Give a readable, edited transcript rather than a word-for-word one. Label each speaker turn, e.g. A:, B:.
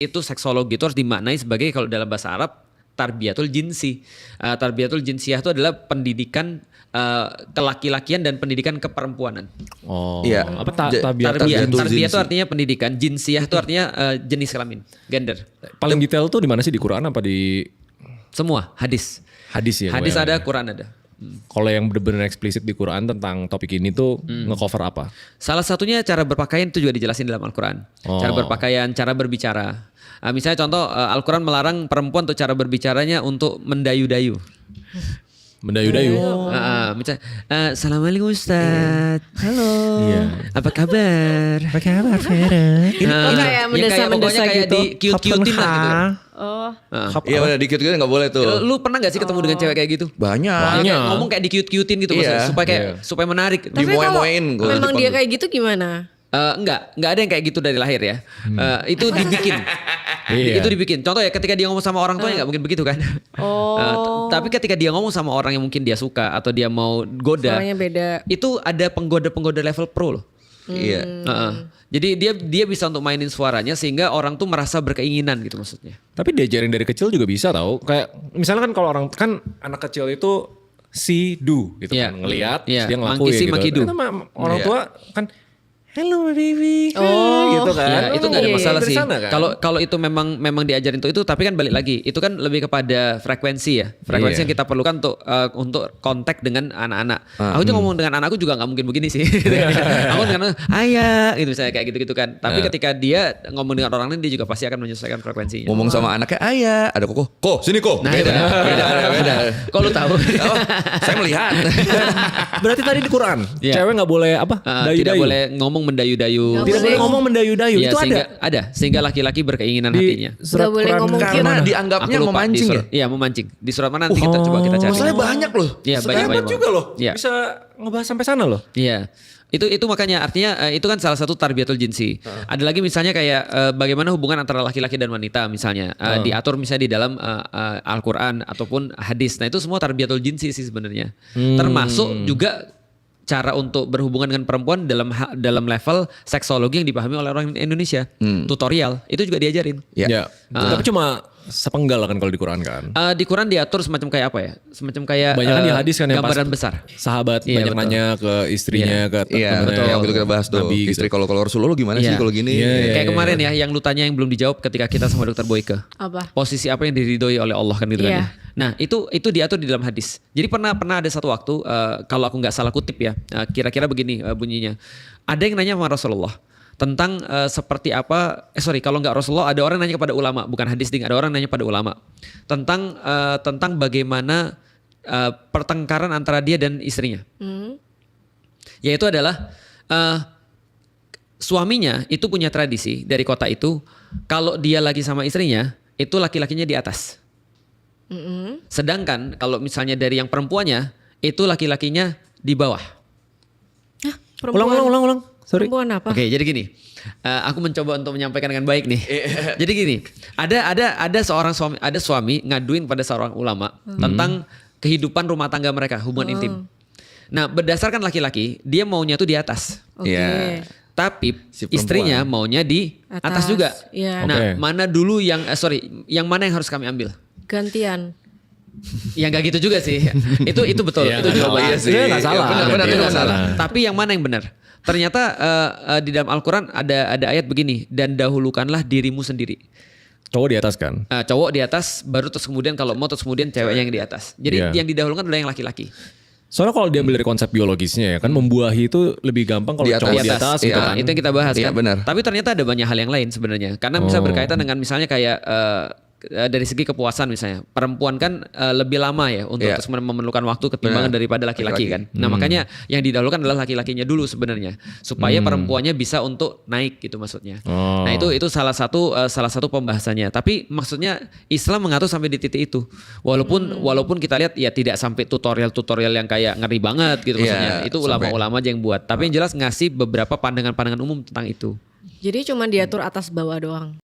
A: Itu seksologi itu harus dimaknai sebagai kalau dalam bahasa Arab tarbiyatul jinsi. Tarbiyatul jinsiyah itu adalah pendidikan kelaki-lakian dan pendidikan keperempuanan.
B: Oh,
C: Iya.
B: apa
A: Tarbiyah
C: Tarbiyatul
A: itu
C: jinsi.
A: artinya pendidikan, jinsiyah itu artinya jenis kelamin, gender.
B: paling detail tuh di mana sih, di Quran apa di
A: Semua hadis.
B: hadis ya?
A: Hadis
B: kebanyakan
A: ada,
B: ya?
A: Quran ada.
B: Kalau yang benar-benar eksplisit di Quran tentang topik ini tuh nge-cover apa?
A: Salah satunya cara berpakaian itu juga dijelasin dalam Al-Quran. Cara berpakaian, cara berbicara. Misalnya contoh Al-Quran melarang perempuan untuk cara berbicaranya untuk mendayu-dayu.
B: Mendayu-dayu.
A: Misalnya, Assalamualaikum Ustaz. Halo.
B: Iya.
A: Apa kabar?
B: Apa kabar, Vera?
D: kayak mendesa-mendesa
A: kayak
D: gitu.
A: di cute-cutein lah gitu.
D: Oh,
C: Iya benar, dikit nggak boleh tuh.
A: Lu pernah gak sih ketemu dengan cewek kayak gitu?
C: Banyak.
A: Kayak ngomong kayak di cute-cutein gitu maksudnya,
C: Iya.
A: supaya menarik.
D: tapi kalau
C: Dimoe-moein gua di
D: memang
C: depan
D: dia
C: lu.
D: kayak gitu gimana?
A: Enggak ada yang kayak gitu dari lahir ya. Itu dibikin.
B: Iya.
A: Itu dibikin. Contoh ya ketika dia ngomong sama orang tuanya nggak mungkin begitu kan. Tapi ketika dia ngomong sama orang yang mungkin dia suka atau dia mau goda,
D: Suaranya beda.
A: itu ada penggoda-penggoda level pro loh.
C: Iya.
A: Jadi dia bisa untuk mainin suaranya sehingga orang tuh merasa berkeinginan gitu maksudnya.
B: Tapi diajarin dari kecil juga bisa tau. Kayak misalnya kan kalau orang kan anak kecil itu see do gitu
A: Iya.
B: kan, ngelihat
A: Iya.
B: dia ngelakuin
A: Monkey see,
B: gitu.
A: monkey do.
B: Karena orang
C: Iya.
B: tua kan hello my baby,
D: Oh.
B: gitu kan.
A: Ya, itu nggak ada
D: iya,
A: masalah
B: dari
A: sih.
B: sana kan?
A: Kalau itu memang diajarin untuk itu, tapi kan balik lagi, itu kan lebih kepada frekuensi ya, frekuensi
B: Iya.
A: yang kita perlukan untuk kontak dengan anak-anak. Aku tuh ngomong dengan anakku juga nggak mungkin begini sih. Aku dengan ayah gitu misalnya kayak gitu-gitu kan. Tapi ketika dia ngomong dengan orang lain, dia juga pasti akan menyesuaikan frekuensinya.
C: Ngomong sama anaknya, ayah, ada kok, sini kok.
A: Nah,
C: Beda.
A: itu.
C: Beda.
A: Kok lu tahu?
C: Oh, saya melihat.
B: Berarti tadi di Quran,
A: Iya.
B: cewek nggak boleh apa?
A: Tidak
B: Dayu-dayu.
A: boleh ngomong mendayu-dayu.
B: Tidak boleh ngomong mendayu-dayu.
A: Iya,
B: Itu
A: sehingga laki-laki berkeinginan hatinya.
B: surat
D: Nggak boleh
B: Quran
D: ngomong
B: mana?
C: Karena
D: Gimana?
C: dianggapnya
A: Aku lupa,
C: memancing
A: di
C: ya.
A: surat, iya memancing. Di surat mana nanti kita coba kita cari.
C: Masalahnya banyak loh.
A: Iya, banyak
B: Hebat juga loh.
A: Iya.
B: Bisa ngebahas sampai sana loh.
A: Iya. Itu makanya artinya itu kan salah satu tarbiyatul jinsi. Ada lagi misalnya kayak bagaimana hubungan antara laki-laki dan wanita misalnya diatur misalnya di dalam Al-Qur'an ataupun hadis. Nah, itu semua tarbiyatul jinsi sih sebenarnya. Termasuk juga cara untuk berhubungan dengan perempuan dalam level seksologi yang dipahami oleh orang Indonesia. Tutorial itu juga diajarin.
C: Iya.
B: Ya. Tapi cuma sepenggal kan kalau di Quran kan.
A: Di Quran diatur semacam kayak apa ya? Semacam kayak
B: Banyak kan di hadis kan yang
A: gambaran
B: pas
A: besar.
B: sahabat
A: Iya,
B: banyak
A: betul.
B: nanya ke istrinya, ke
C: Iya,
B: temennya,
C: betul. Yang itu kita bahas tuh.
B: Nabi gitu.
C: Istri kalau Rasulullah gimana sih
A: Iya.
C: kalau gini?
B: Iya.
A: Kayak kemarin ya yang lu tanya yang belum dijawab ketika kita sama dokter Boyke.
D: Apa?
A: Posisi apa yang diridhoi oleh Allah kan gitu kan
D: Iya.
A: ya. Nah itu diatur di dalam hadis. Jadi pernah ada satu waktu kalau aku nggak salah kutip ya kira-kira begini bunyinya. Ada yang nanya sama Rasulullah tentang seperti apa. Kalau nggak Rasulullah ada orang nanya kepada ulama, bukan hadis ding. Ada orang nanya pada ulama tentang bagaimana pertengkaran antara dia dan istrinya. Yaitu adalah suaminya itu punya tradisi dari kota itu kalau dia lagi sama istrinya itu laki-lakinya di atas. Sedangkan kalau misalnya dari yang perempuannya itu laki-lakinya di bawah.
D: Hah, perempuan.
B: Ulang. Sorry.
D: Perempuan apa?
A: Oke, jadi gini. Aku mencoba untuk menyampaikan dengan baik nih. Jadi gini, ada seorang suami ngaduin pada seorang ulama tentang kehidupan rumah tangga mereka, hubungan intim. Nah, berdasarkan laki-laki, dia maunya tuh di atas.
D: Oke.
C: Iya.
A: Tapi
C: Si perempuan.
A: istrinya maunya di atas juga.
D: Iya.
A: Nah,
B: Oke.
A: mana dulu yang yang mana yang harus kami ambil?
D: Gantian.
A: Ya nggak gitu juga sih. itu betul.
B: Iya,
A: Itu
B: nggak
A: jawabannya.
B: salah. Iya, nggak salah.
C: Benar,
A: Itu
C: nggak
A: nggak salah.
B: salah.
A: Tapi yang mana yang benar? Ternyata di dalam Al-Quran ada ayat begini, dan dahulukanlah dirimu sendiri.
B: Cowok di atas kan.
A: Cowok di atas, baru terus kemudian kalau mau terus kemudian ceweknya yang di atas. Jadi
B: Iya.
A: yang didahulukan adalah yang laki-laki.
B: Soalnya kalau diambil dari konsep biologisnya ya kan membuahi itu lebih gampang kalau
C: Di atas.
B: cowok
A: Di
B: di
A: atas,
B: atas
C: iya.
B: gitu
A: Nah,
B: kan.
A: itu yang kita bahas
C: Iya,
A: kan.
C: benar.
A: Tapi ternyata ada banyak hal yang lain sebenarnya. Karena bisa berkaitan dengan misalnya kayak dari segi kepuasan misalnya. Perempuan kan lebih lama ya untuk
C: Iya.
A: terus memerlukan waktu ketimbangan
C: Benar.
A: daripada laki-laki
C: Laki-laki.
A: kan. Nah makanya yang didahulukan adalah laki-lakinya dulu sebenarnya. Supaya perempuannya bisa untuk naik gitu maksudnya.
B: Oh.
A: Nah itu salah satu pembahasannya. Tapi maksudnya Islam mengatur sampai di titik itu. Walaupun kita lihat ya tidak sampai tutorial yang kayak ngeri banget gitu
C: Iya,
A: maksudnya. Itu
C: sampai-
A: ulama-ulama aja yang buat. Tapi yang jelas ngasih beberapa pandangan-pandangan umum tentang itu.
D: Jadi cuma diatur atas bawah doang.